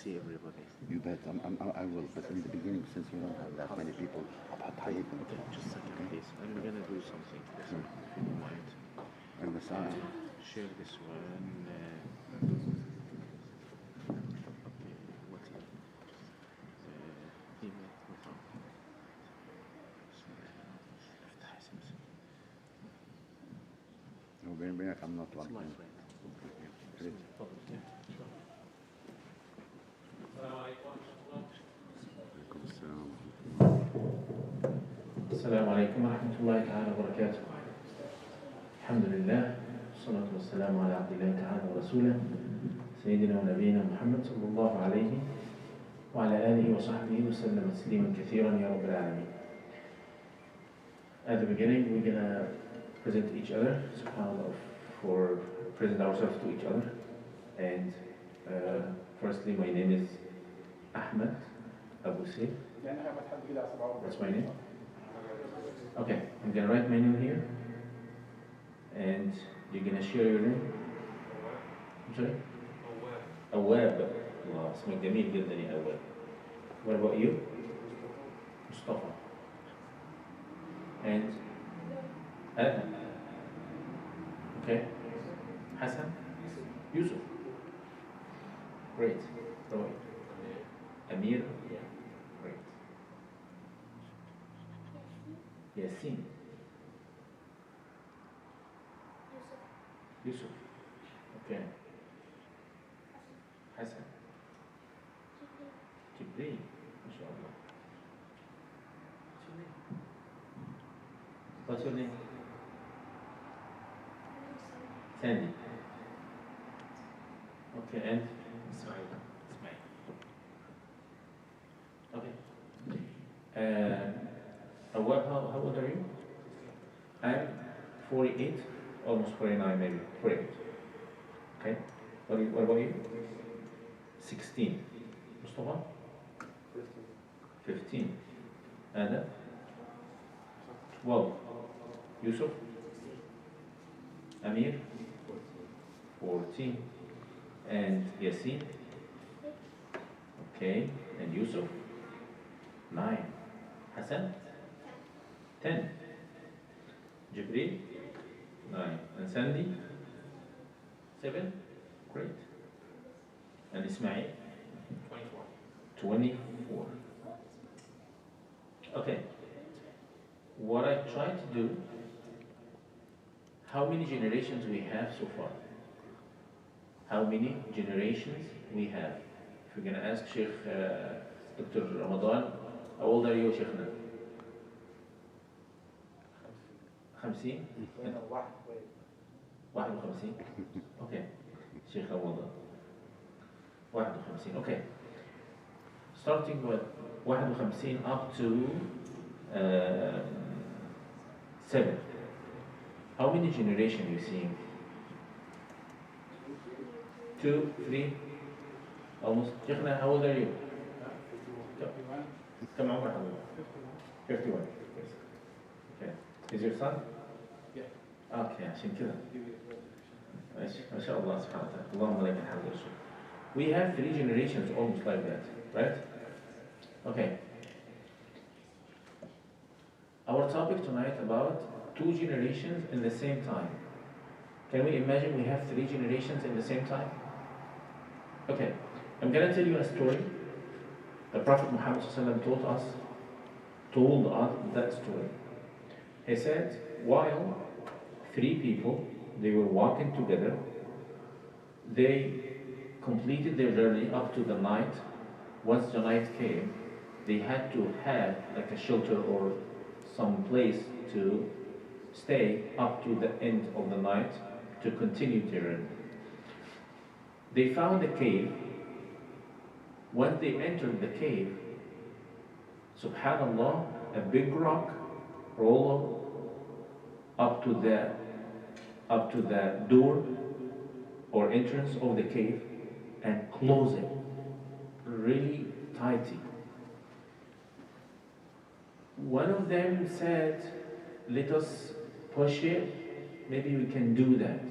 see everybody. You bet. I will. But in the beginning, since you don't have that many people, Okay, just a second, please. I'm gonna do something. If you don't mind. and the sign. Share this one. What email نظام. افتح سمسم. هو بيني وبينك I'm not It's one. my friend. Great. عليكم السلام. السلام عليكم ورحمة الله تعالى وبركاته. الحمد لله والصلاة والسلام على عبد الله تعالى ورسوله سيدنا ونبينا محمد صلى الله عليه وعلى آله وصحبه وسلم تسليما كثيرا يا رب العالمين. At the beginning we're gonna present each other, subhanAllah, for present ourselves to each other. And firstly, my name is Ahmed Abu Sayyid. That's my name. Okay, I'm gonna write my name here, and you're gonna share your name. I'm sorry? Awab. Allah, اسمك جميل جدا يا Awab. What about you? Mustafa. And Adam. Okay. Hassan? Yusuf. Great. What about you? Amir? Great. Yasin. Yusuf. Okay. Hassan. Jibreel. MashaAllah. What's your name? Sandy. Okay, and Ismail. Okay. How old are you? I'm 48, almost 49 maybe, 48. Okay. What about you? 16. Mustafa? 15. Adam? 12. Yusuf? Amir? 14. And Yasin? Okay. And Yusuf? 9. Hassan? 10. Jibreel? 9. And Sandy? 7. Great. And Ismail? 24. Okay. What I try to do, how many generations we have so far? How many generations we have? If we're going to ask Sheikh Dr. Ramadan, how old are you, Sheikhna? 50? 51. Okay. Sheikh Ramadan. 51. Okay. Starting with 51 up to 7. How many generations you seeing? 2, 3, almost. Sheikhna, how old are you? كم عمر حضرتك؟ 51. Yes. Okay. Is your son? Yeah. Okay, عشان كده. ما شاء الله سبحانه وتعالى. اللهم لك الحمد والشكر. We have 3 generations almost like that, right? Okay. Our topic tonight about 2 generations in the same time. Can we imagine we have 3 generations in the same time? Okay. I'm going to tell you a story. The Prophet Muhammad told us that story. He said, while 3 people, they were walking together, they completed their journey up to the night. Once the night came, they had to have like a shelter or some place to stay up to the end of the night to continue their journey. They found a cave. When they entered the cave, subhanallah, a big rock rolled up to the door or entrance of the cave and closed it really tightly. One of them said, let us push it, maybe we can do that.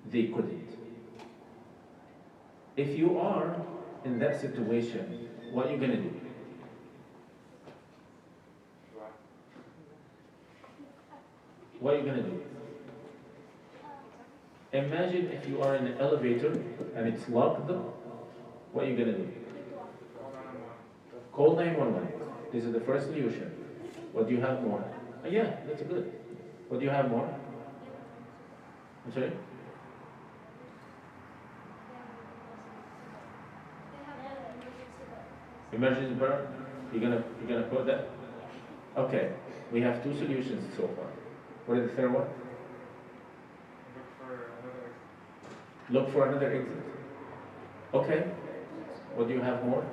They couldn't. If you are in that situation, what are you going to do? What are you going to do? Imagine if you are in an elevator and it's locked, what are you going to do? Call 911. This is the first solution. What do you have more? Yeah, that's good. What do you have more? I'm sorry? Emergency burn? You're gonna put that? Okay. We have two solutions so far. What is the third one? Look for another exit. Okay. What do you have more?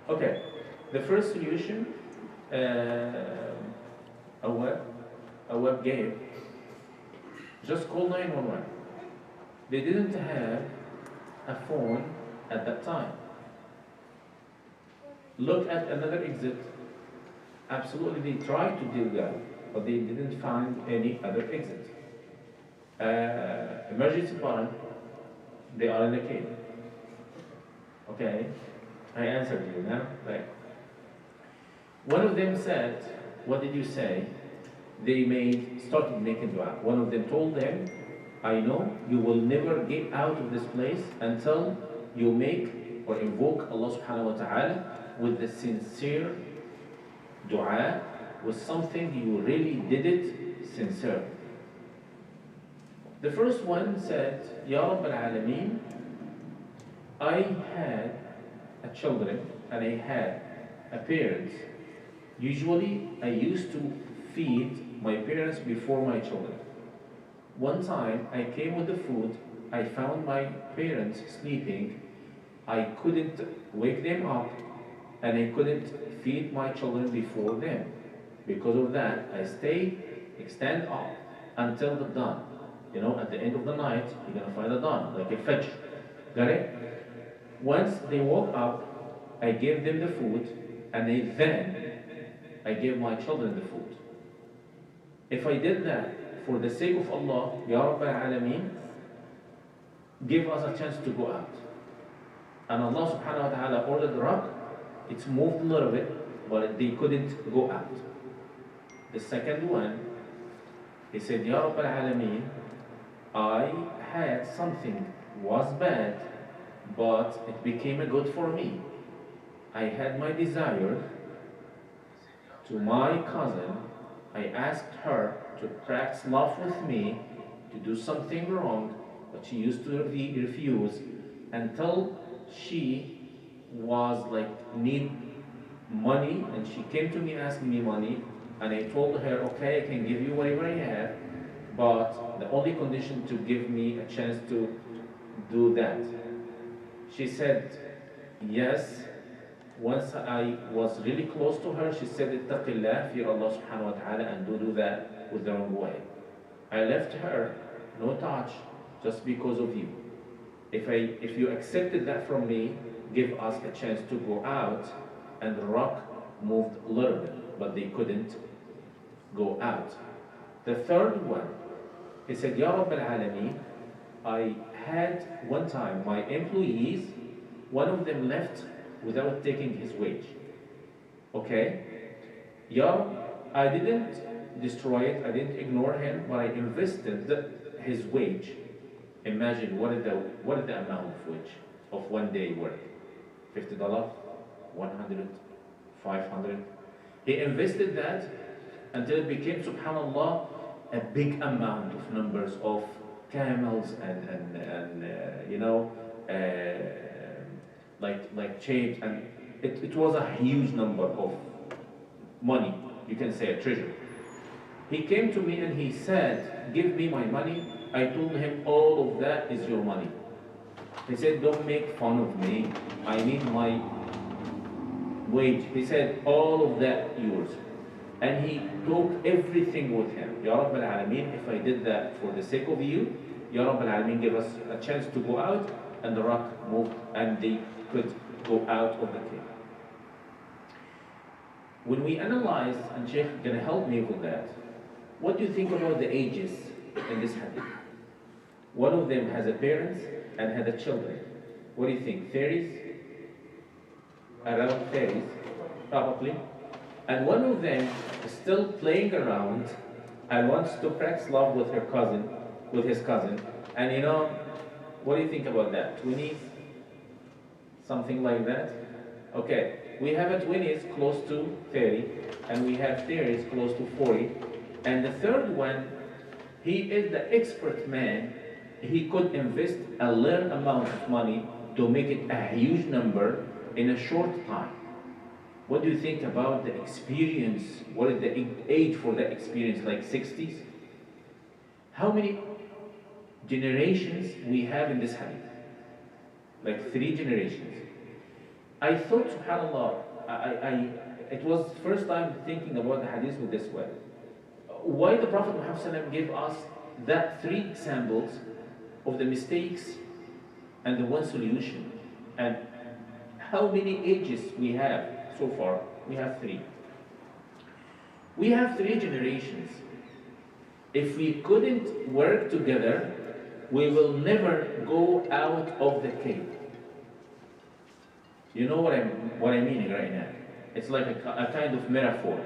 Okay. The first solution, Awab gave, just call 911. They didn't have a phone at that time. Look at another exit. Absolutely, they tried to do that, but they didn't find any other exit. Emergency button, they are in the cave. Okay, I answered you now. Like, one of them said, "What did you say?" They started making dua. One of them told them, "I know you will never get out of this place until you make or invoke Allah subhanahu wa ta'ala with the sincere dua, with something you really did it sincerely." The first one said, "Ya Rabb al-Alameen, I had children and I had a parents. Usually I used to feed my parents before my children. One time I came with the food, I found my parents sleeping. I couldn't wake them up and I couldn't feed my children before them. Because of that, I stand up until the dawn. You know, at the end of the night, you're going to find the dawn, like a fajr. Got it? Once they woke up, I gave them the food, and then I gave my children the food. If I did that for the sake of Allah, Ya Rabb al-Alameen, give us a chance to go out." And Allah subhanahu wa ta'ala ordered the rock. It's moved a little bit, but they couldn't go out. The second one, he said, "Ya Rabb al-Alameen, I had something was bad, but it became a good for me. I had my desire to my cousin. I asked her to practice love with me, to do something wrong, but she used to refuse until she was like need money, and she came to me asking me money, and I told her, okay, I can give you whatever I have, but the only condition to give me a chance to do that." She said, yes. Once I was really close to her, she said, "Ittaqillah, fear Allah subhanahu wa ta'ala, and don't do that with the wrong way." I left her, no touch, just because of you. If you accepted that from me, give us a chance to go out. And the rock moved a little bit, but they couldn't go out. The third one, he said, "Ya Rabb al-Alameen, I had one time my employees, one of them left without taking his wage. Okay? Ya Rabb, I didn't destroy it, I didn't ignore him, but I invested his wage." Imagine what is the amount of wage of 1 day work? $50, 100, 500. He invested that until it became, subhanallah, a big amount of numbers of camels and you know, like change, and it was a huge number of money. You can say a treasure. He came to me and he said, "Give me my money." I told him, "All of that is your money." He said, "Don't make fun of me. I need my wage." He said, "All of that yours." And he took everything with him. Ya Rabb al-Alameen, if I did that for the sake of you, Ya Rabb al-Alameen, give us a chance to go out. And the rock moved and they could go out of the cave. When we analyze, and Sheikh is going to help me with that, what do you think about the ages in this hadith? One of them has a parents and had a children. What do you think? 30s? Around 30s, probably. And one of them is still playing around and wants to practice love with her cousin, with his cousin. And you know, what do you think about that? 20s? Something like that? Okay, we have a 20s close to 30, and we have 30s close to 40. And the third one, he is the expert man. He could invest a large amount of money to make it a huge number in a short time. What do you think about the experience? What is the age for the experience? Like 60s? How many generations we have in this hadith? Like 3 generations. I thought, subhanAllah, it was the first time thinking about the hadith with this way. Why the Prophet Muhammad gave us that 3 examples of the mistakes and the one solution? And how many ages we have so far? We have 3. We have 3 generations. If we couldn't work together, we will never go out of the cave. You know what I'm meaning right now? It's like a kind of metaphor.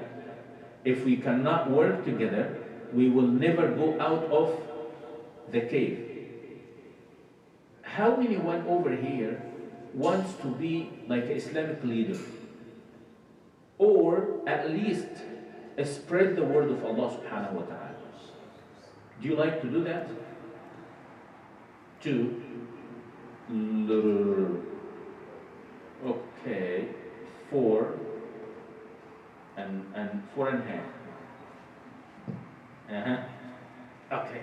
If we cannot work together, we will never go out of the cave. How many one over here wants to be like an Islamic leader? Or at least spread the word of Allah subhanahu wa ta'ala? Do you like to do that? 2. Okay. 4. And 4.5. Okay.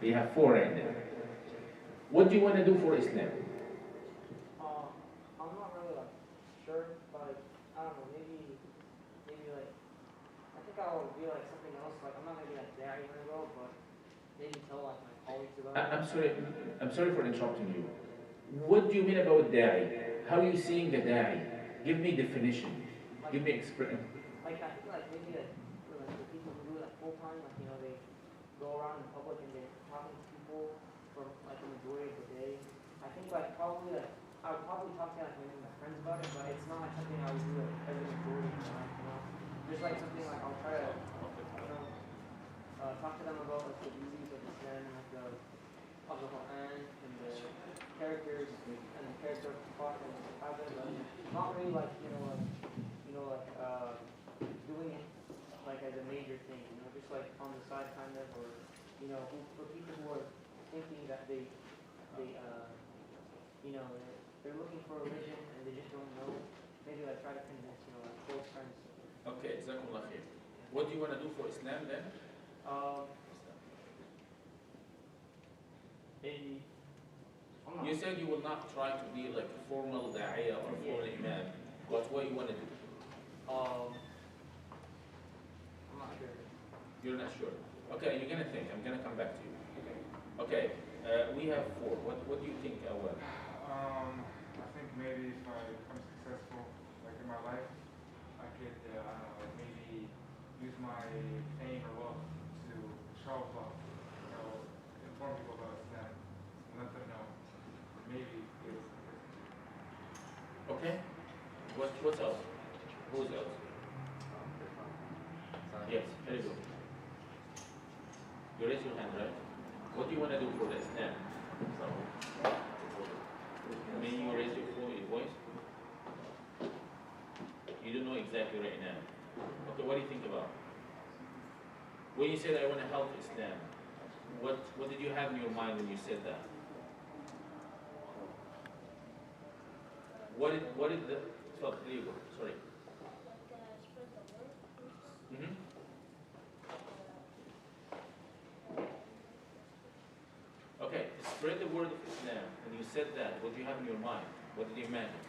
We have 4 right there. What do you want to do for Islam? I'm not really like sure, but I don't know, maybe like I think I'll be like something else. Like I'm not gonna be like there even ago, but maybe tell like my colleagues about it. I'm sorry for interrupting you. What do you mean about da'i? How are you seeing the da'i? Give me definition. Give me expression. Like I think like maybe like for like the people who do it like full time, like you know they go around in public and they're talking to people for like the majority of the day. I think like probably like I would probably talk to like maybe my friends about it, but it's not like something I would do like every majority of the time, you know. Just like something like I'll try to talk to them about like the beauties of Islam and like the of the Quran and the characters and the character of the Prophet and the Sahaba, but not really like doing it like as a major thing, you know, just like on the side kind of, or you know, for people who are thinking that they you know they're looking for religion and they just don't know, maybe like try to convince like close friends. Okay, Jazakumullah khair. What do you want to do for Islam then? You said you will not try to be like a formal da'iyah or formal imam, but what you want to do? I'm not sure. You're not sure. Okay, you're gonna think. I'm gonna come back to you. Okay, we have 4. What do you think, Awad? I think maybe if I become successful, like in my life, I could, I don't know, like maybe use my fame or wealth to show off, you know, inform people about Islam, and let them know. Maybe it's Okay. What's else? Who's else? Yes, very good. You raise your hand, right? What do you want to do for the Islam? May you raise your voice? You don't know exactly right now. Okay, what do you think about? When you said I want to help Islam, what did you have in your mind when you said that? What did the there you go, sorry. Mm-hmm. Okay, spread the word of Islam. When you said that, what do you have in your mind? What did you imagine?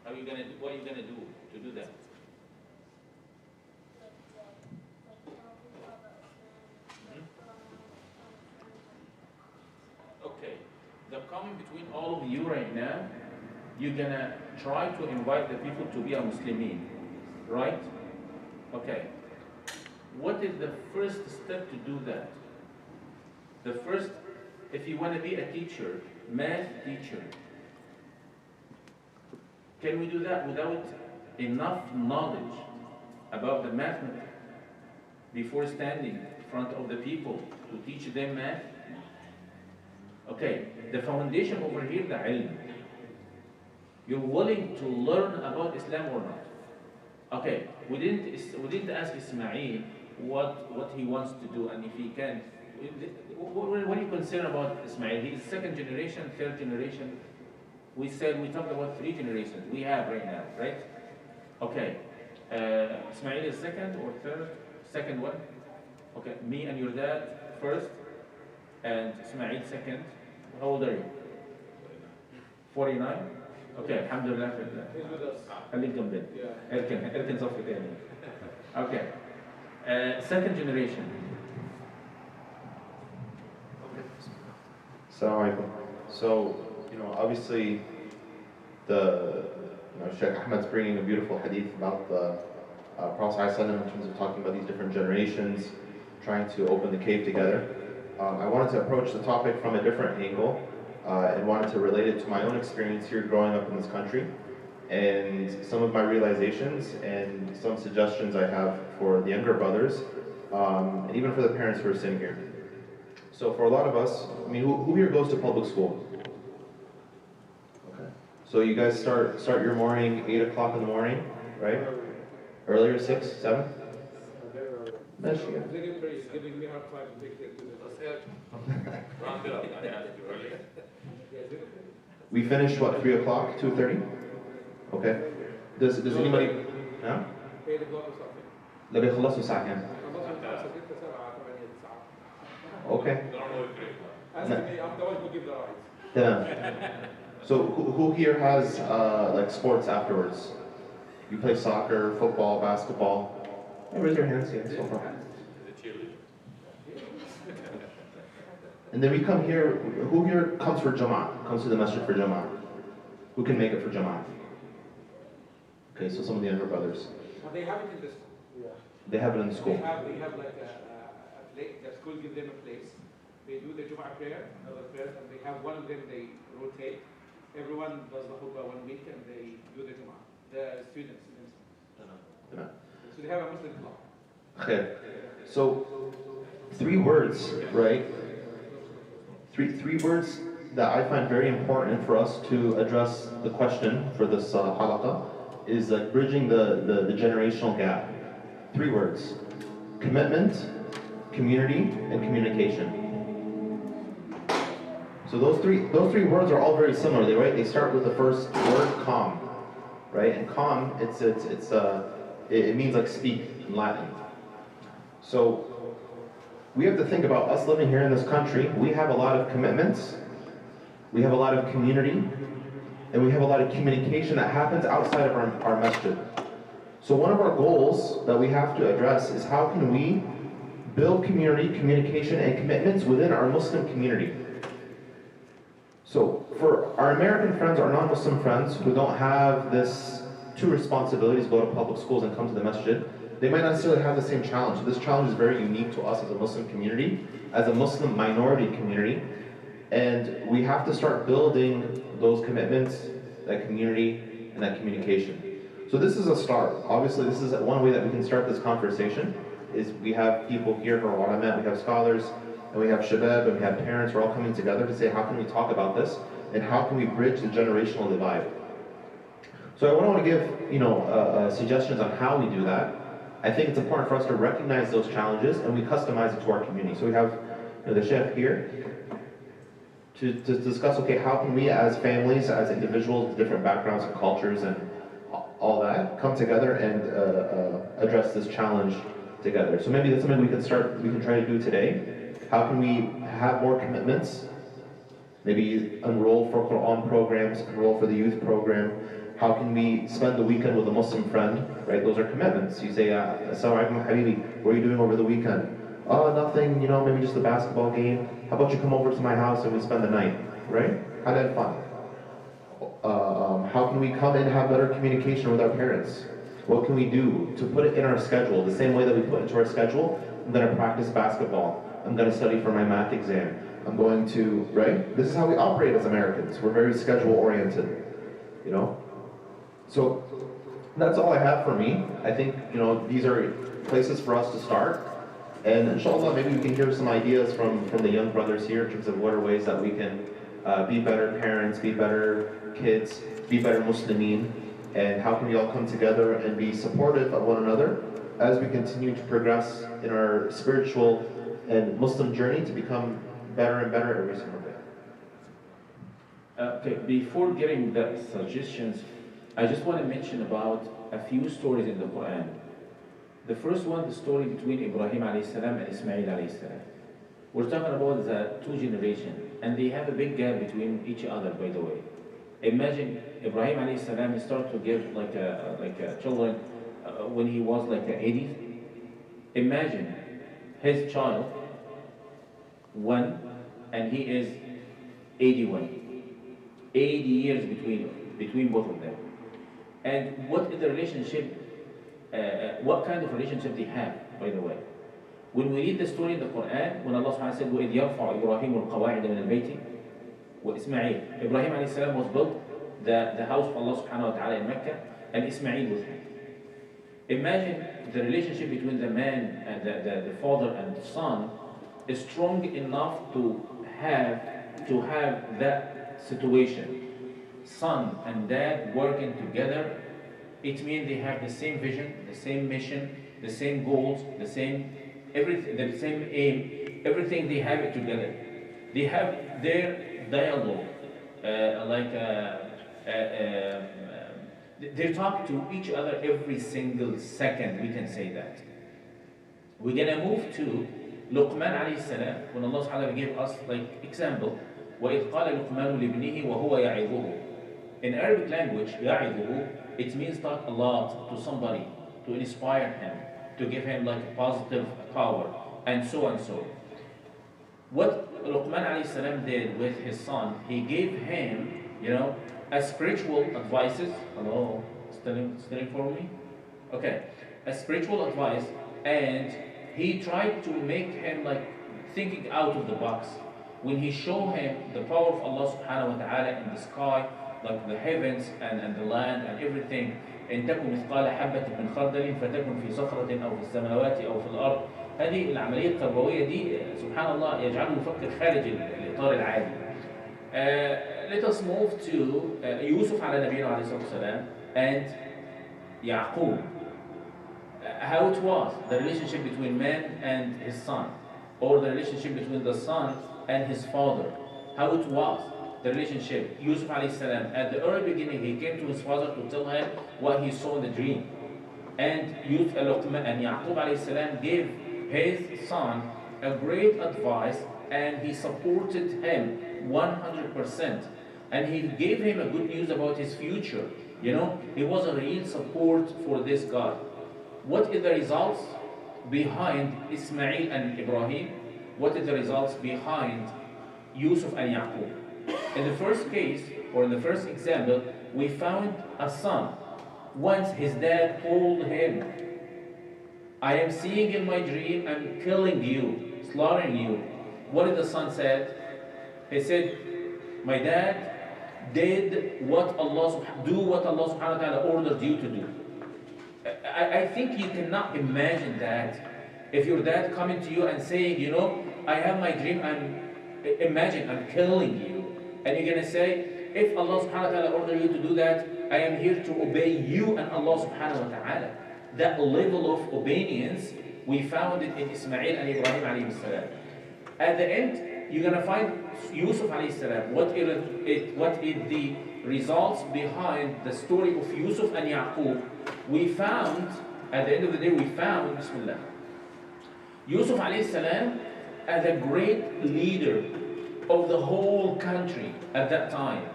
How are you gonna do, what are you gonna do to do that? Okay, the common between all of you right now, you're gonna try to invite the people to be a Muslimin, right? Okay. What is the first step to do that? The first if you want to be a teacher, math teacher, can we do that without enough knowledge about the mathematics before standing in front of the people to teach them math? Okay, the foundation over here, the ilm. You're willing to learn about Islam or not? Okay, we didn't ask Ismail what he wants to do and if he can. What do you consider about Ismail? He's second generation, third generation. We talked about 3 generations we have right now, right? Okay, Ismail is second or third? Second one? Okay, me and your dad first, and Ismail second. How old are you? 49? Okay, alhamdulillah. خليك جنبنا. اركن صف تاني. Okay. Second generation. Assalamu alaikum. So, obviously, Sheikh Ahmed's bringing a beautiful hadith about the Prophet ﷺ in terms of talking about these different generations, trying to open the cave together. I wanted to approach the topic from a different angle and wanted to relate it to my own experience here growing up in this country and some of my realizations and some suggestions I have for the younger brothers and even for the parents who are sitting here. So for a lot of us, who here goes to public school? Okay. So you guys start your morning 8 o'clock in the morning, right? Earlier, 6, 7? Michigan. He's giving me hard time to make it to Round it up, I asked you earlier. We finish what, 3 o'clock, 2:30? Okay. Does anybody? Huh? 8 o'clock or something. لا بيخلصوا الساعة كام؟ Okay. Ask me, I'm the one who give the rides. Yeah. So who here has like sports afterwards? You play soccer, football, basketball? Hey, raise your hands, yeah, so far. And then we come here, who here comes for Jama'at? Comes to the masjid for Jama'at? Who can make it for Jama'at? Okay, so some of the younger brothers. They have it in the school. They have it in the school. They have like a place, the school gives them a place. They do the Jum'ah prayer, another prayer, and they have one of them, they rotate. Everyone does the khutbah 1 week and they do the Jum'ah. The students. So they have a Muslim club. Okay. So 3 words, right? Three words that I find very important for us to address the question for this halaqah is like bridging the generational gap. 3 words: commitment, community, and communication. So those three words are all very similar. They start with the first word, calm, right? And calm, it means like speak in Latin. So we have to think about us living here in this country. We have a lot of commitments, we have a lot of community, and we have a lot of communication that happens outside of our masjid. So one of our goals that we have to address is how can we build community, communication, and commitments within our Muslim community. So for our American friends, our non-Muslim friends who don't have this 2 responsibilities, go to public schools and come to the masjid, they might not necessarily have the same challenge. So this challenge is very unique to us as a Muslim community, as a Muslim minority community, and we have to start building those commitments, that community, and that communication. So this is a start. Obviously, this is one way that we can start this conversation, is we have people here who are ulama, we have scholars, and we have shabab, and we have parents, we're all coming together to say, how can we talk about this, and how can we bridge the generational divide? So I want to give, suggestions on how we do that. I think it's important for us to recognize those challenges and we customize it to our community. So we have the Sheikh here to discuss, okay, how can we as families, as individuals with different backgrounds and cultures and all that, come together and address this challenge together. So maybe that's something we can try to do today. How can we have more commitments? Maybe enroll for Quran programs, enroll for the youth program. How can we spend the weekend with a Muslim friend, right? Those are commitments. You say, Assalamu alaikum habibi, what are you doing over the weekend? Oh, nothing, maybe just a basketball game. How about you come over to my house and we spend the night, right? Have fun. How can we come and have better communication with our parents? What can we do to put it in our schedule? The same way that we put into our schedule I'm going to practice basketball. I'm going to study for my math exam. I'm going to, right? This is how we operate as Americans. We're very schedule oriented, you know? So that's all I have for me. I think, you know, these are places for us to start. And inshallah, maybe we can hear some ideas from the young brothers here in terms of what are ways that we can be better parents, be better kids, be better Muslimin, and how can we all come together and be supportive of one another as we continue to progress in our spiritual and Muslim journey to become better and better every single day. Okay, before getting the suggestions, I just want to mention about a few stories in the Quran. The first one, the story between Ibrahim alayhi salam and Ismail alayhi salam. We're talking about the two generations, and they have a big gap between each other, by the way. Imagine Ibrahim alayhi salam, he started to give like children when he was like 80. Imagine his child, one, and he is 81. 80 years between both of them. And what is the relationship, what kind of relationship they have, by the way? When we read the story in the Quran, when Allah subhanahu wa ta'ala said, وَإِذْ يَرْفَعُ إِبْرَاهِيمُ الْقَوَاعِدَ مِنَ الْبَيْتِ وَإِسْمَعِيلُ, Ibrahim alayhi salam was built the house of Allah subhanahu wa ta'ala in Mecca, and Ismail with him. Imagine the relationship between the man and the father and the son is strong enough to have that situation. Son and dad working together, it means they have the same vision, the same mission, the same goals, the same everything, the same aim, everything they have it together. They have their dialogue, they talk to each other every single second, we can say that. We're gonna move to Luqman alayhi salam, when Allah subhanahu wa ta'ala gave us like example, وَإِذْ قَالَ لُقْمَانُ لِابْنِهِ وَهُوَ يَعِظُهُ. In Arabic language, يَعِظُهُ, it means talk a lot to somebody, to inspire him, to give him like a positive power, and so and so. What Luqman alayhi salam did with his son, he gave him, you know, a spiritual advices. Hello, still for me? Okay, a spiritual advice, and he tried to make him like thinking out of the box. When he showed him the power of Allah subhanahu wa ta'ala in the sky, like the heavens and the land and everything, إن تكن مثقال حبة من خردل فتكن في صخرة أو في السماوات أو في الأرض. هذه العملية التربوية دي سبحان الله يجعله يفكر خارج الإطار العادي. Let us move to Yusuf على نبينا عليه الصلاة والسلام and Yaqub. How it was, the relationship between man and his son, or the relationship between the son and his father. How it was, the relationship. Yusuf alayhi salam, at the early beginning, he came to his father to tell him what he saw in the dream. And Luqman and Yaqub alayhi salam gave his son a great advice, and he supported him 100%. And he gave him a good news about his future. You know, he was a real support for this guy. What is the results behind Ismail and Ibrahim? What is the results behind Yusuf and Yaqub? In the first case, or in the first example, we found a son. Once his dad told him, I am seeing in my dream, I'm killing you, slaughtering you. What did the son said? He said, my dad did what Allah subhanahu wa ta'ala ordered you to do. I think you cannot imagine that if your dad coming to you and saying, you know, I have my dream, imagine I'm killing you. And you're going to say, if Allah subhanahu wa ta'ala ordered you to do that, I am here to obey you and Allah subhanahu wa ta'ala. That level of obedience, we found it in Ismail and Ibrahim alayhi salam. At the end, you're going to find Yusuf alayhi salam. What is the results behind the story of Yusuf and Yaqub? We found, at the end of the day, Bismillah, Yusuf alayhi salam as a great leader of the whole country at that time.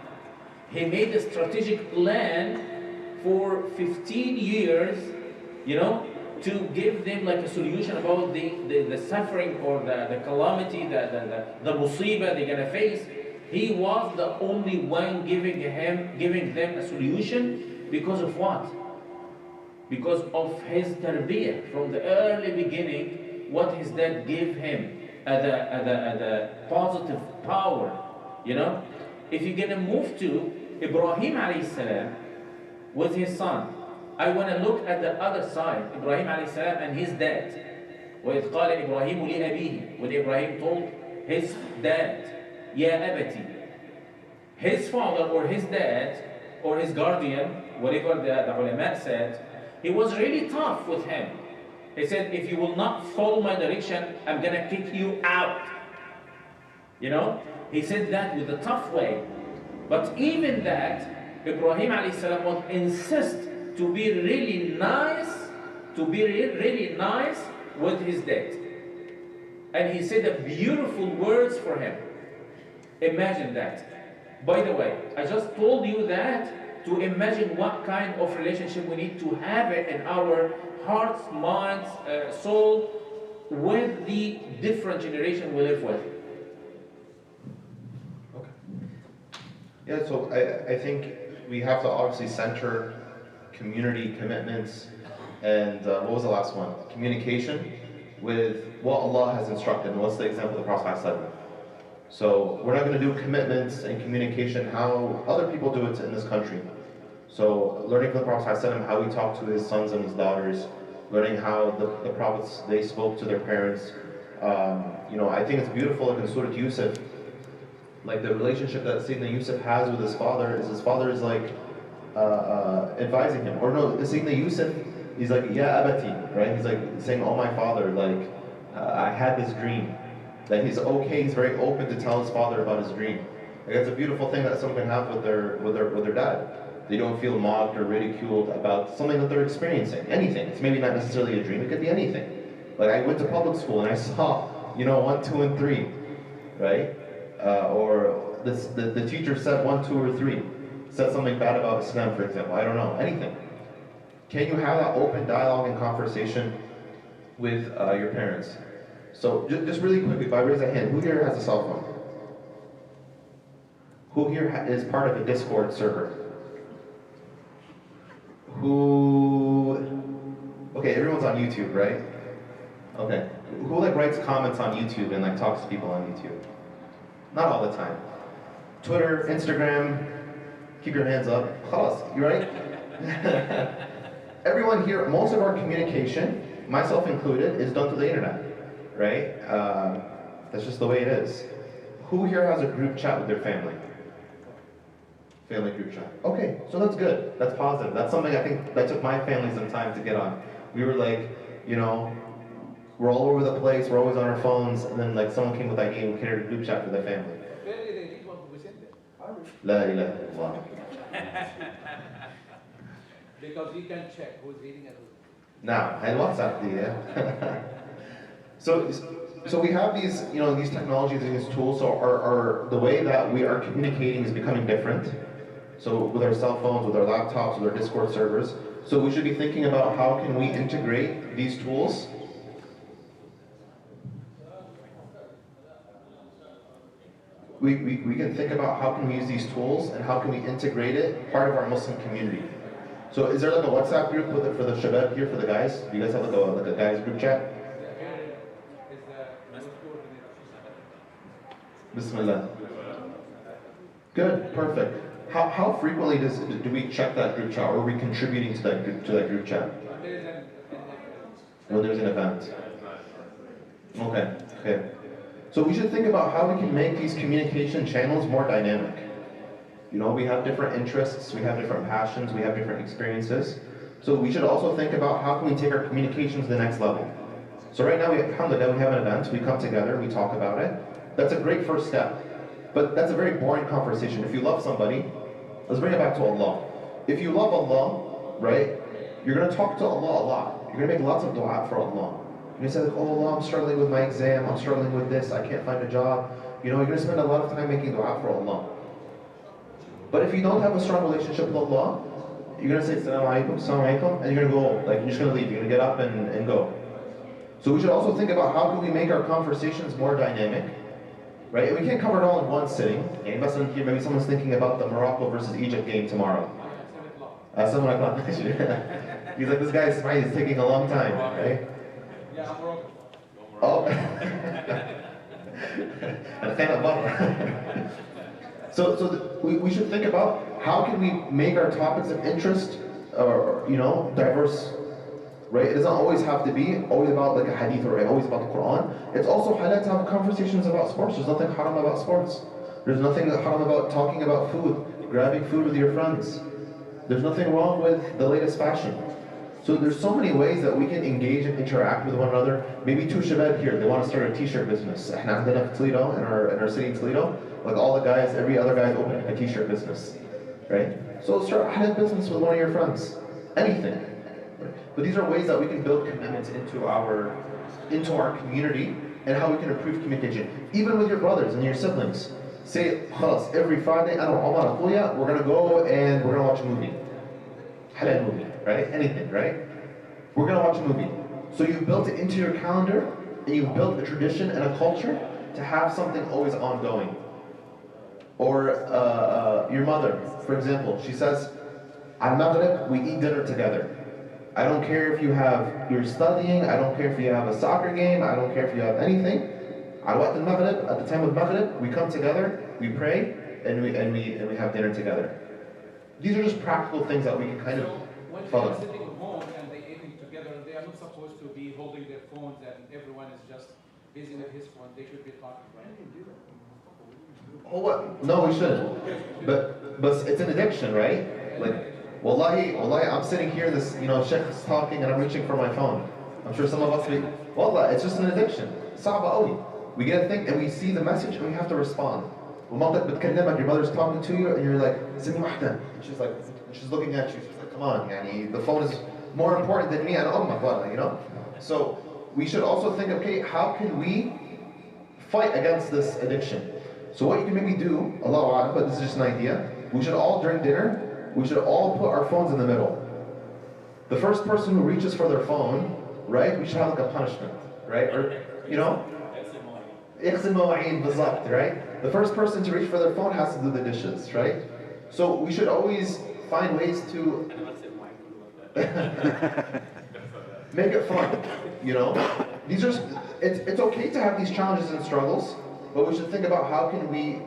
He made a strategic plan for 15 years, you know, to give them like a solution about the suffering or the calamity, the musibah they're gonna face. He was the only one giving them a solution because of what? Because of his tarbiyah. From the early beginning, what his dad gave him as a positive power, you know? If you're gonna move to Ibrahim alayhi salam with his son, I want to look at the other side, Ibrahim alayhi salam and his dad. وَإِذْ قَالَ إِبْرَاهِيمُ لِأَبِيهِ, when Ibrahim told his dad, يَا أَبَتِي, his father or his dad or his guardian, whatever the ulama said, he was really tough with him. He said, if you will not follow my direction, I'm going to kick you out. You know, he said that with a tough way. But even that, Ibrahim alayhi salam would insist to be really nice, really nice with his dad. And he said the beautiful words for him. Imagine that. By the way, I just told you that to imagine what kind of relationship we need to have it in our hearts, minds, soul, with the different generation we live with. Okay. Yeah, so I think we have to obviously center community commitments and what was the last one? Communication with what Allah has instructed. And what's the example of the Prophet ﷺ? So we're not going to do commitments and communication how other people do it in this country. So learning from the Prophet ﷺ how he talked to his sons and his daughters, learning how the prophets, they spoke to their parents. You know, I think it's beautiful like in Surah Yusuf, like the relationship that Sayyidina Yusuf has with his father is like advising him. Or no, Sayyidina Yusuf, he's like, Ya Abati, right? He's like saying, oh my father, like, I had this dream. That he's okay, he's very open to tell his father about his dream. Like, it's a beautiful thing that someone can have with their dad. They don't feel mocked or ridiculed about something that they're experiencing. Anything. It's maybe not necessarily a dream, it could be anything. Like I went to public school and I saw, 1, 2, and 3, right? Or the teacher said 1, 2, or 3. Said something bad about Islam, for example. I don't know, anything. Can you have that open dialogue and conversation with your parents? So just really quickly, if I raise a hand, who here has a cell phone? Who here is part of a Discord server? Okay, everyone's on YouTube, right? Okay. Who like writes comments on YouTube and like talks to people on YouTube? Not all the time. Twitter, Instagram, keep your hands up. Khalas, you right? Everyone here, most of our communication, myself included, is done through the internet, right? That's just the way it is. Who here has a group chat with their family? Family group chat. Okay, so that's good. That's positive. That's something I think that took my family some time to get on. We were like, we're all over the place, we're always on our phones, and then like someone came with the idea and we created a group chat for their family. Apparently they did what we sent them. La ilaha illallah. Because you can check who's reading and who's Now, and WhatsApp, yeah. So we have these, these technologies and these tools. So our the way that we are communicating is becoming different. So with our cell phones, with our laptops, with our Discord servers. So we should be thinking about how can we integrate these tools. We can think about how can we use these tools and how can we integrate it part of our Muslim community. So is there like a WhatsApp group for the shabab here, for the guys? Do you guys have like a guys group chat? Bismillah. Good, perfect. How frequently do we check that group chat, or are we contributing to that group chat? When there's an event. Okay. So we should think about how we can make these communication channels more dynamic. We have different interests, we have different passions, we have different experiences. So we should also think about how can we take our communications to the next level. So right now, alhamdulillah, we have an event, we come together, we talk about it. That's a great first step. But that's a very boring conversation. If you love somebody, let's bring it back to Allah. If you love Allah, right, you're going to talk to Allah a lot. You're going to make lots of dua for Allah. You're going to say, oh Allah, I'm struggling with my exam, I'm struggling with this, I can't find a job. You're going to spend a lot of time making dua for Allah. But if you don't have a strong relationship with Allah, you're going to say, Assalamu alaikum, Assalamu alaikum, and you're going to go, like, you're just going to leave, you're going to get up and go. So we should also think about how can we make our conversations more dynamic, right? And we can't cover it all in one sitting. Maybe someone's thinking about the Morocco versus Egypt game tomorrow. 7 o'clock. He's like, this guy is taking a long time, right? Yeah, Morocco. Oh. We should think about how can we make our topics of interest, or diverse, right? It doesn't always have to be always about like a hadith or always about the Quran. It's also halal to have conversations about sports. There's nothing haram about sports. There's nothing haram about talking about food, grabbing food with your friends. There's nothing wrong with the latest fashion. So there's so many ways that we can engage and interact with one another. Maybe two shabab here, they want to start a t-shirt business. احنا عندنا في Toledo, in our city in Toledo, like all the guys, every other guy is opening a t-shirt business, right? So start a halal business with one of your friends. Anything. But these are ways that we can build commitments into our community and how we can improve communication. Even with your brothers and your siblings. Say, خلاص, every Friday, أنا وعمر أخويا, we're gonna go and we're gonna watch a movie. Halal movie, right? Anything, right? We're gonna watch a movie. So you've built it into your calendar, and you've built a tradition and a culture to have something always ongoing. Or your mother, for example, she says, al Maghrib, we eat dinner together. I don't care if you're studying, I don't care if you have a soccer game, I don't care if you have anything. Al Waqt al Maghrib, at the time of Maghrib, we come together, we pray, and we have dinner together. These are just practical things that we can kind of when they follow. are sitting at home and they eating together, they are not supposed to be holding their phones and everyone is just busy with his phone. They should be talking, right? Oh, what? No, we shouldn't. But it's an addiction, right? Like, wallahi, I'm sitting here, this, Sheikh is talking and I'm reaching for my phone. I'm sure some of us, wallah, it's just an addiction. Sa'ba awi. We get a thing and we see the message and we have to respond. ومامتك بتكلمك, your mother's talking to you and you're like, سمي واحدة. She's looking at you, she's like, come on, the phone is more important than me and Ummah, So we should also think, okay, how can we fight against this addiction? So what you can maybe do, Allahu A'lam, but this is just an idea, we should all, during dinner, we should all put our phones in the middle. The first person who reaches for their phone, right, we should have like a punishment, right? Or, إغسل مواعين بالضبط, right? The first person to reach for their phone has to do the dishes, right? So we should always find ways to make it fun, These are, it's okay to have these challenges and struggles, but we should think about how can we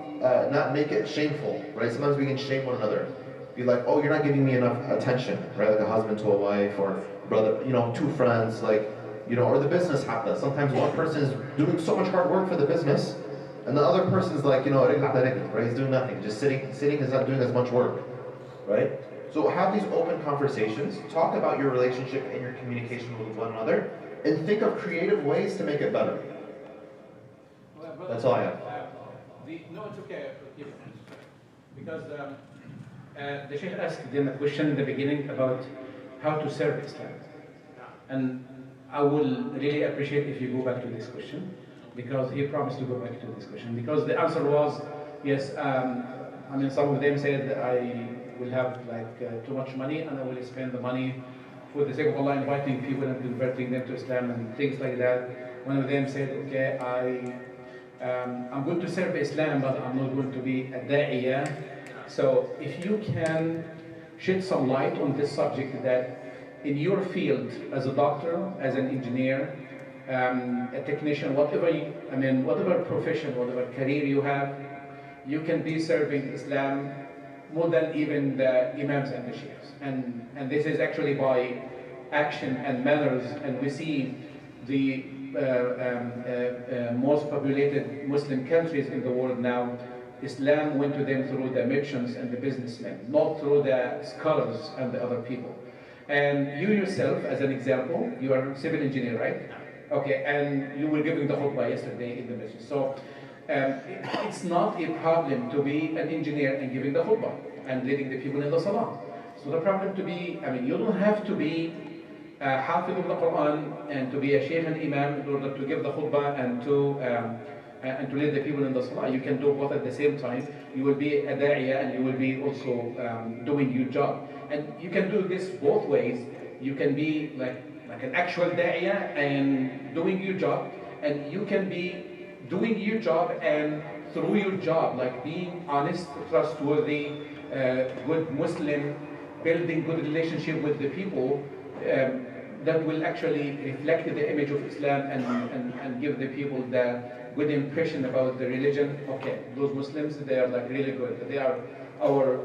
not make it shameful, right? Sometimes we can shame one another. Be like, oh, you're not giving me enough attention, right? Like a husband to a wife, or brother, two friends, like, or the business happens. Sometimes one person is doing so much hard work for the business, and the other person's like, right? He's doing nothing. Just sitting is not doing as much work, right? So have these open conversations, talk about your relationship and your communication with one another, and think of creative ways to make it better. Well, brother, That's all I have. No, it's okay. Keep it. Because the Sheikh asked them a question in the beginning about how to serve Islam. And I will really appreciate if you go back to this question, because he promised to go back to this question. Because the answer was, yes, some of them said I will have too much money and I will spend the money for the sake of Allah, inviting people and converting them to Islam and things like that. One of them said, okay, I'm going to serve Islam, but I'm not going to be a da'iyah. So if you can shed some light on this subject, that in your field, as a doctor, as an engineer, a technician, whatever profession, whatever career you have, you can be serving Islam more than even the imams and the sheikhs. And this is actually by action and manners, and we see the most populated Muslim countries in the world now, Islam went to them through the merchants and the businessmen, not through the scholars and the other people. And you yourself, as an example, you are a civil engineer, right? Okay, and you were giving the khutbah yesterday in the masjid. So it's not a problem to be an engineer and giving the khutbah and leading the people in the salah. So the problem to be, you don't have to be hafiz of the Quran and to be a sheikh and imam in order to give the khutbah and to lead the people in the salah. You can do both at the same time. You will be a da'iyah and you will be also doing your job. And you can do this both ways. You can be like an actual da'iyah and doing your job, and you can be doing your job and through your job, like being honest, trustworthy, good Muslim, building good relationship with the people, that will actually reflect the image of Islam and give the people the good impression about the religion. Okay, those Muslims, they are like really good. They are our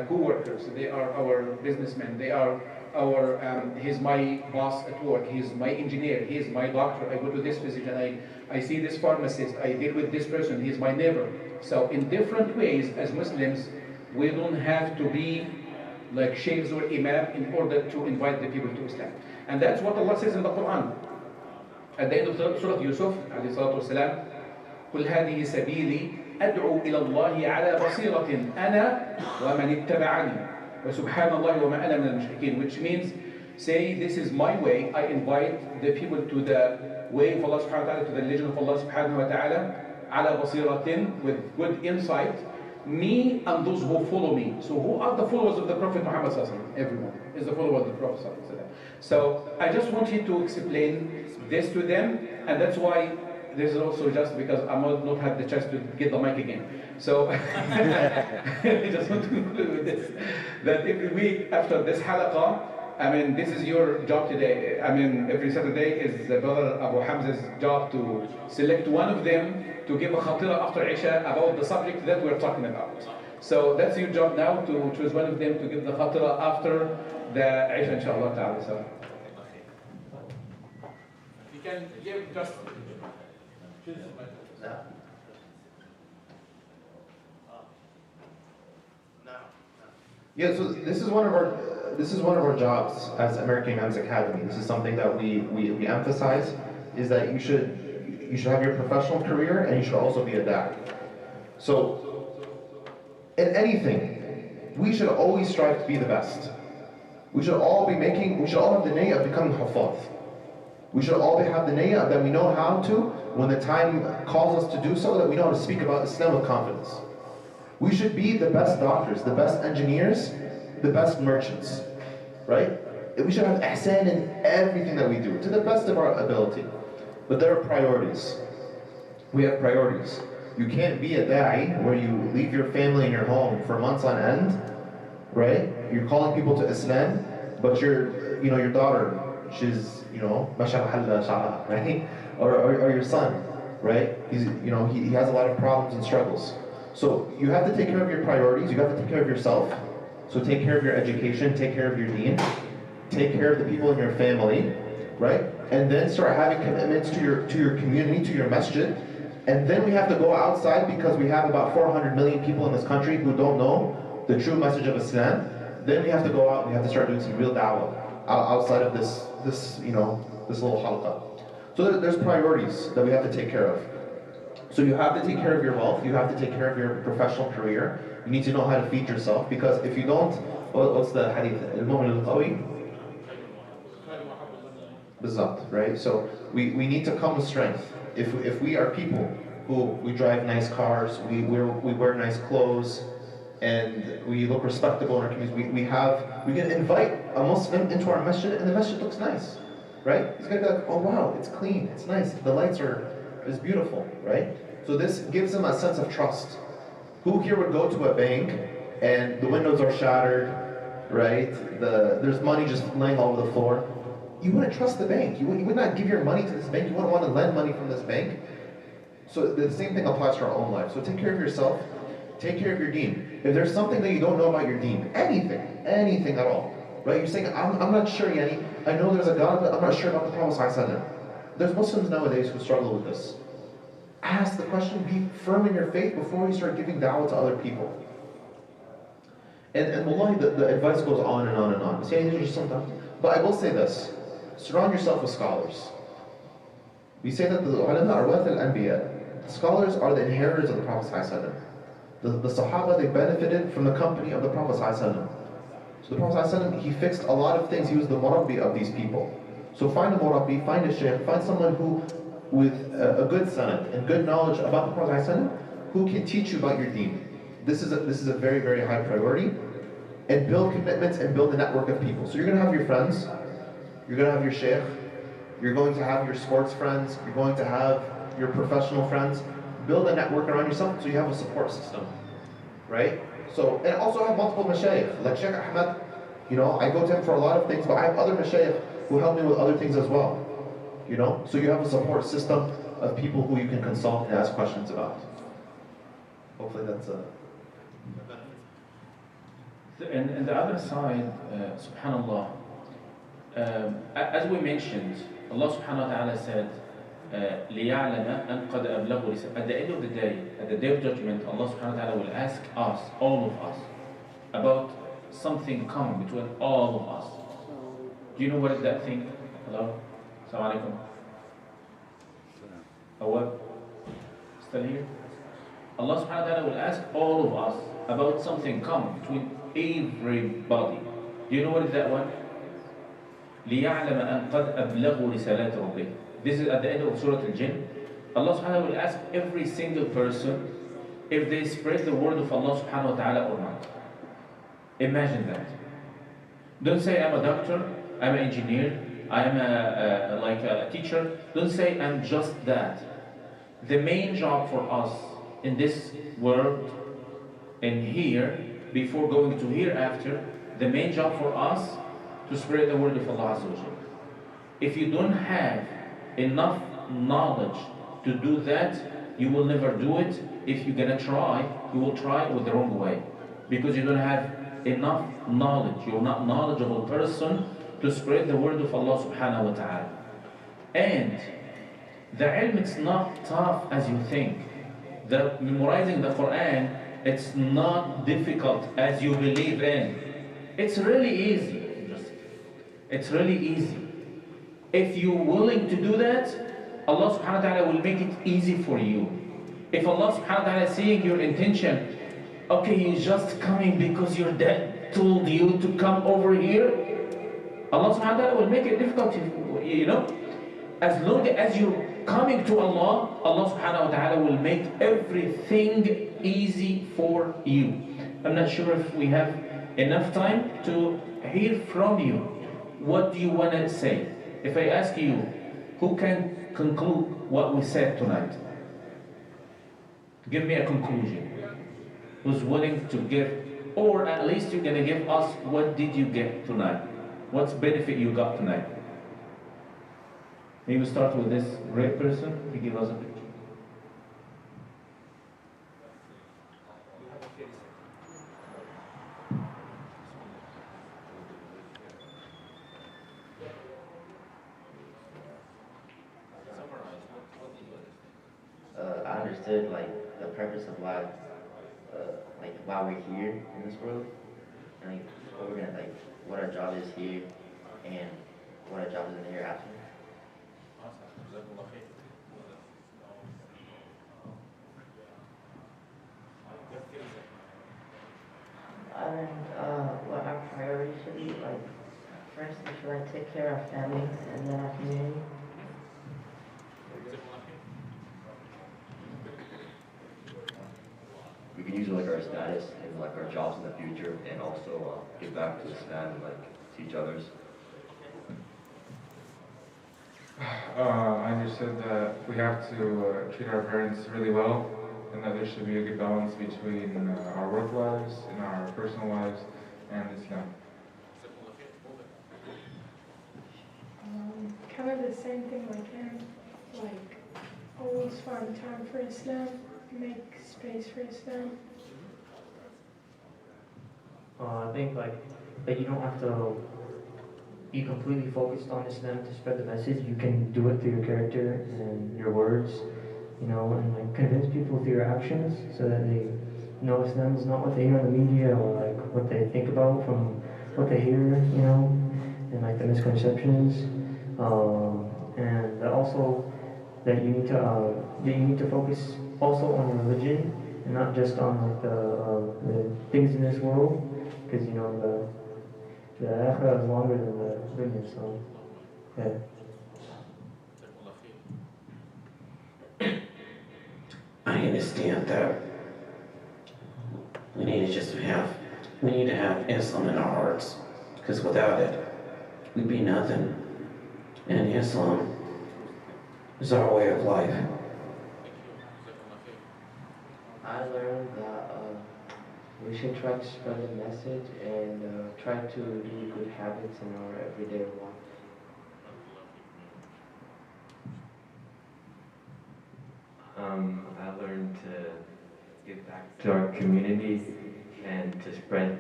co-workers. They are our businessmen. They are our, he's my boss at work. He's my engineer. He's my doctor. I go to this physician. I see this pharmacist. I deal with this person. He's my neighbor. So in different ways, as Muslims, we don't have to be like sheikhs or imam in order to invite the people to Islam. And that's what Allah says in the Quran. At the end of Surah Yusuf, alayhi salatu wasalam, قُلْ هَذِهِ سَبِيلِي أَدْعُو إِلَى اللَّهِ عَلَى بَصِيرَةٍ أَنَا وَمَنِ اتَّبَعَنِي وَسُبْحَانَ اللَّهِ وَمَا أَنَا مِنَ الْمُشْرِكِينَ, which means, say, this is my way. I invite the people to the way of Allah subhanahu wa ta'ala, to the religion of Allah subhanahu wa ta'ala, على بصيرة, with good insight, me and those who follow me. So who are the followers of the Prophet Muhammad sallallahu alaihi wasallam? Everyone is the follower of the Prophet sallallahu alaihi wasallam. So I just want you to explain this to them, and that's why this is also just because I might not have the chance to get the mic again. So I just want to conclude with this, that every week after this halaqah, I mean, this is your job today. I mean, every Saturday is the brother Abu Hamza's job to select one of them to give a khatira after Isha about the subject that we're talking about. So that's your job now, to choose one of them to give the khatira after the Isha, inshallah ta'ala. So you can give just choose now. Yeah, so this is one of our jobs as American Imams Academy. This is something that we emphasize, is that you should have your professional career and you should also be a da'ah. So in anything, we should always strive to be the best. We should all have the niyyah of becoming huffaz. We should all have the niyyah that we know how to, when the time calls us to do so, that we know how to speak about Islam with confidence. We should be the best doctors, the best engineers, the best merchants, right? We should have ihsan in everything that we do, to the best of our ability. But there are priorities. We have priorities. You can't be a da'i where you leave your family and your home for months on end, right? You're calling people to Islam, but your daughter, she's, mashallah, right? Or your son, right? He has a lot of problems and struggles. So you have to take care of your priorities, you have to take care of yourself. So take care of your education, take care of your deen, take care of the people in your family, right? And then start having commitments to your community, to your masjid. And then we have to go outside, because we have about 400 million people in this country who don't know the true message of Islam. Then we have to go out and we have to start doing some real da'wah outside of this little halqa. So there's priorities that we have to take care of. So you have to take care of your wealth, you have to take care of your professional career, you need to know how to feed yourself, because if you don't, what's the hadith? Al-mu'min al-qawi? Bizabt, right? So we need to come with strength. If we are people who we drive nice cars, we wear nice clothes, and we look respectable in our communities, we can invite a Muslim into our masjid, and the masjid looks nice, right? He's gonna be like, oh wow, it's clean, it's nice, the lights is beautiful, right? So this gives them a sense of trust. Who here would go to a bank and the windows are shattered, right? There's money just laying all over the floor. You wouldn't trust the bank. You would not give your money to this bank. You wouldn't want to lend money from this bank. So the same thing applies to our own life. So take care of yourself. Take care of your deen. If there's something that you don't know about your deen, anything at all, right? You're saying, I'm not sure, Yani. I know there's a God, but I'm not sure about the Prophet ﷺ. There's Muslims nowadays who struggle with this. Ask the question, be firm in your faith before you start giving da'wah to other people. And wallahi, the advice goes on and on and on. See, just sometimes. But I will say this, surround yourself with scholars. We say that the ulama are wath al-anbiya. Scholars are the inheritors of the Prophet ﷺ. The Sahaba, they benefited from the company of the Prophet ﷺ. So the Prophet ﷺ, he fixed a lot of things. He was the murabbi of these people. So find a murabbi, find a shaykh, find someone who, with a good sanad and good knowledge about the Prophet ﷺ, who can teach you about your deen. This is a very, very high priority. And build commitments and build a network of people. So you're going to have your friends, you're going to have your shaykh, you're going to have your sports friends, you're going to have your professional friends. Build a network around yourself so you have a support system, right? So, and also have multiple mashayikh. Like Sheikh Ahmed, I go to him for a lot of things, but I have other mashayikh who help me with other things as well. You know, so you have a support system of people who you can consult and ask questions about. Hopefully that's a And the other side, subhanAllah, as we mentioned, Allah subhanahu wa ta'ala said, لِيَعْلَمَ أَنْ قَدْ أَبْلَغُوا رِسَالَةَ. At the end of the day, at the day of judgment, Allah subhanahu wa ta'ala will ask us, all of us, about something common between all of us. Do you know what is that thing? Hello? Assalamu alaikum. Awad? Still here? Allah subhanahu wa ta'ala will ask all of us about something common between everybody. Do you know what is that one? لِيَعْلَمَ أَنْ قَدْ أَبْلَغُوا رِسَالَاتِ رَبِّهِ. This is at the end of Surah Al-Jinn. Allah subhanahu wa ta'ala will ask every single person if they spread the word of Allah subhanahu wa ta'ala or not. Imagine that. Don't say I'm a doctor, I'm an engineer, I'm a teacher. Don't say I'm just that. The main job for us in this world and here, before going to hereafter, the main job for us to spread the word of Allah Azza wa Jalla. If you don't have enough knowledge to do that, you will never do it. If you're gonna try, you will try with the wrong way, because you don't have enough knowledge. You're not knowledgeable person to spread the word of Allah subhanahu wa ta'ala. And the ilm, it's not tough as you think. The memorizing the Quran, it's not difficult as you believe in. It's really easy. It's really easy. If you're willing to do that, Allah subhanahu wa ta'ala will make it easy for you. If Allah subhanahu wa ta'ala is seeing your intention, okay, you're just coming because your dad told you to come over here, Allah subhanahu wa ta'ala will make it difficult, you know. As long as you're coming to Allah, Allah subhanahu wa ta'ala will make everything easy for you. I'm not sure if we have enough time to hear from you. What do you want to say? If I ask you, who can conclude what we said tonight? Give me a conclusion. Who's willing to give, or at least you're going to give us, what did you get tonight? What's benefit you got tonight? Maybe we start with this great person. He give us a picture. I understood like the purpose of why, like why we're here in this world, and like what we're gonna like, what our job is here, and what our job is in the hereafter. What our priorities should be, like, first we should like take care of our families and then our community. We can use like our status and like our jobs in the future, and also give back to Islam and like teach others. I understood that we have to treat our parents really well, and that there should be a good balance between our work lives and our personal lives and Islam. Kind of the same thing like him, like always find time for Islam, make space for Islam. I think like that you don't have to be completely focused on Islam to spread the message. You can do it through your character and your words, you know, and like convince people through your actions so that they know Islam is not what they hear on the media or like what they think about from what they hear, you know, and like the misconceptions. And also that you need to focus also on religion and not just on like the things in this world, because you know the akhirah is longer than the dunya, so yeah. I understand that we need to have Islam in our hearts, because without it, we'd be nothing. And Islam is our way of life. I learned that we should try to spread the message and try to do good habits in our everyday life. give back to our community and to spread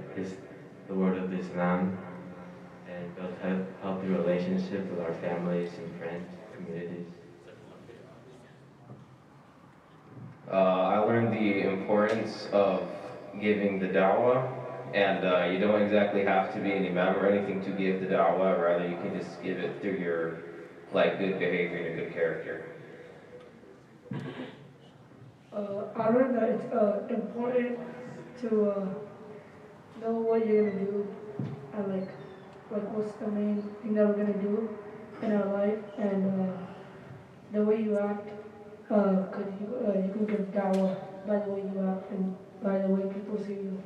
the word of Islam and build healthy relationships with our families and friends, communities. I learned the importance of giving the da'wah, and you don't exactly have to be an imam or anything to give the da'wah, rather you can just give it through your good behavior and a good character. I learned that it's important to know what you're gonna do and like what's the main thing that we're gonna do in our life, and the way you act, cause you can give da'wah by the way you act and by the way people see you.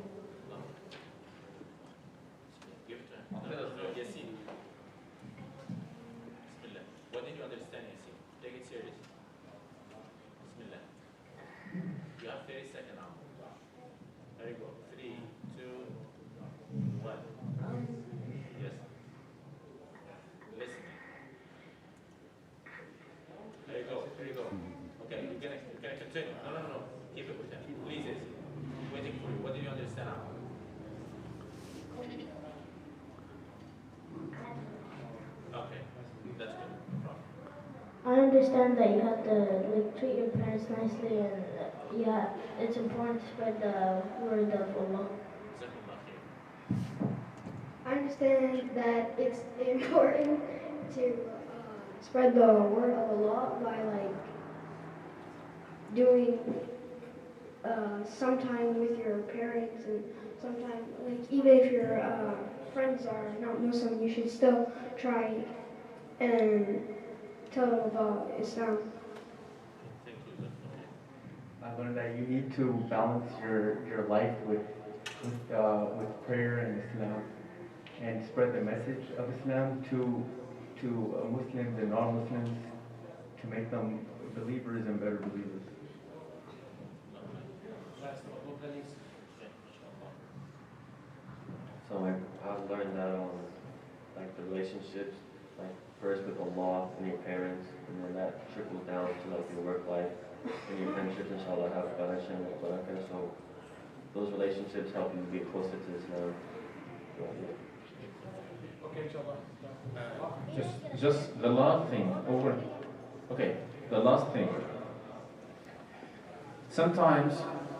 Yasin. Bismillah. What did you understand, Yasin? Take it serious. Bismillah. You have 30 seconds now. There you go. 3, 2, 1. Yes. Listen. There you go. There you go. Okay, you can continue. No. Keep it with that. Please, Yasin. Waiting for you. What did you understand now? Okay, that's good. No problem. I understand that you have to treat your parents nicely, and it's important to spread the word of Allah. I understand that it's important to spread the word of Allah by doing sometime with your parents, and sometime even if your friends are not Muslim, you should still try and tell them about Islam. I learned that you need to balance your life with prayer and Islam, and spread the message of Islam to Muslims and non-Muslims, to make them believers and better believers. So I've learned that the relationships, first with Allah and your parents, and then that trickles down to your work life and your friendships, inshallah, have connection with barakah. So those relationships help you get closer to Islam. Okay, inshallah. Just the last thing over. Okay, the last thing. Sometimes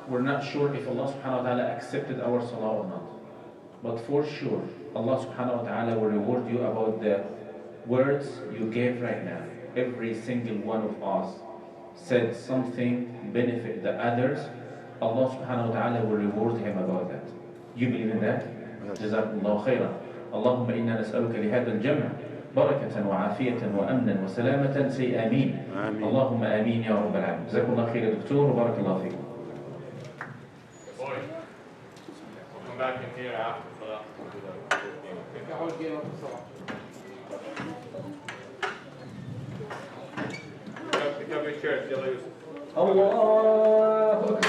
we're not sure if Allah subhanahu wa ta'ala accepted our salah or not. But for sure, Allah subhanahu wa ta'ala will reward you about the words you gave right now. Every single one of us said something benefit the others. Allah subhanahu wa ta'ala will reward him about that. You believe in that? جزاكم الله خيرا. اللهم إنا نسألك لهذا الجمع بركة وعافية وأمنا وسلامة. Say آمين. اللهم آمين يا رب العالمين. جزاكم الله خير يا دكتور وبارك الله فيكم. Boy, we'll come back in here after Salah. Pick up your shirt, you'll lose. Allah